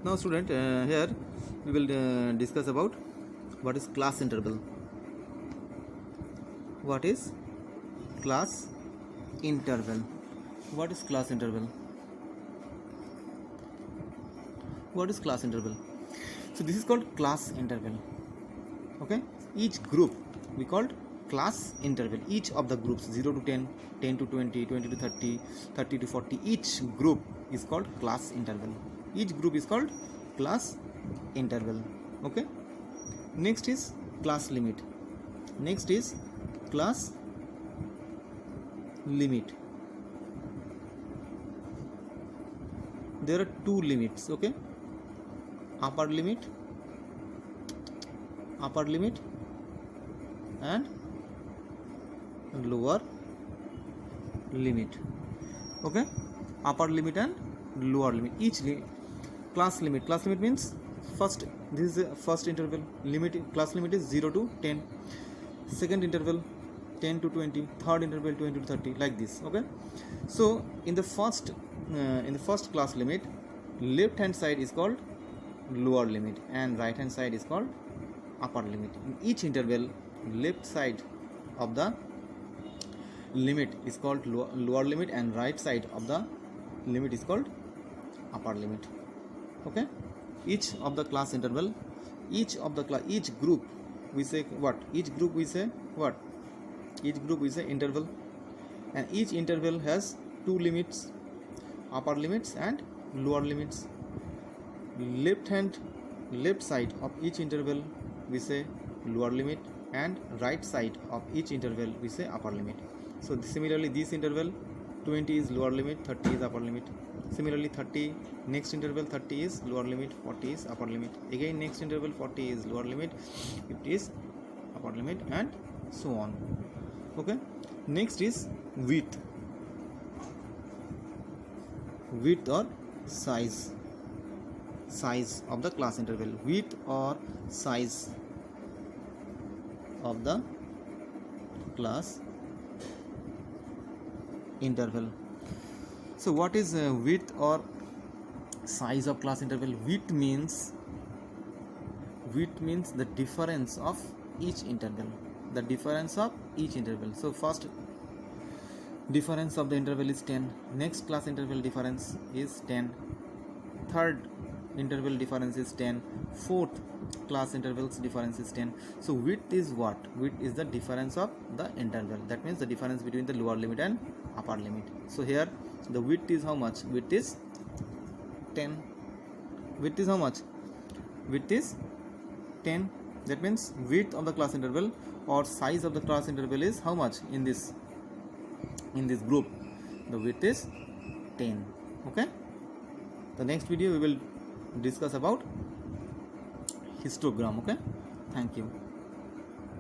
Now student, here we will discuss about what is class interval. What is class interval? What is class interval? What is class interval? So this is called class interval. Okay, each group we called class interval. Each of the groups 0 to 10, 10 to 20, 20 to 30, 30 to 40, each group is called class interval. Each group is called class interval. Okay, next is class limit. Next is class limit. There are two limits. Okay, upper limit and lower limit. Okay, upper limit and lower limit. Each class limit means first, this is the first interval. Class limit is 0 to 10, second interval 10 to 20, third interval 20 to 30, like this. Okay, so in the first class limit, left hand side is called lower limit and right hand side is called upper limit. In each interval, left side of the limit is called lower limit and right side of the limit is called upper limit. Okay, each of the class interval, each group we say what? Each group we say what? Each group we say interval, and each interval has two limits, upper limits and lower limits. Left side of each interval we say lower limit and right side of each interval we say upper limit. So similarly, this interval 20 is lower limit, 30 is upper limit. Similarly 30, next interval 30 is lower limit, 40 is upper limit. Again next interval 40 is lower limit, 50 is upper limit, and so on. Okay, next is width or size of the class interval. Width or size of the class interval. So what is width or size of class interval? Width means the difference of each interval. The difference of each interval. So first difference of the interval is 10. Next class interval difference is 10. Third interval difference is 10. Fourth class intervals difference is 10. So width is what? Width is the difference of the interval. That means the difference between the lower limit and upper limit. So here the width is how much? Width is 10. Width is how much? Width is 10. That means width of the class interval or size of the class interval is how much in this group? The width is 10. Okay, the next video we will discuss about histogram. Okay, thank you.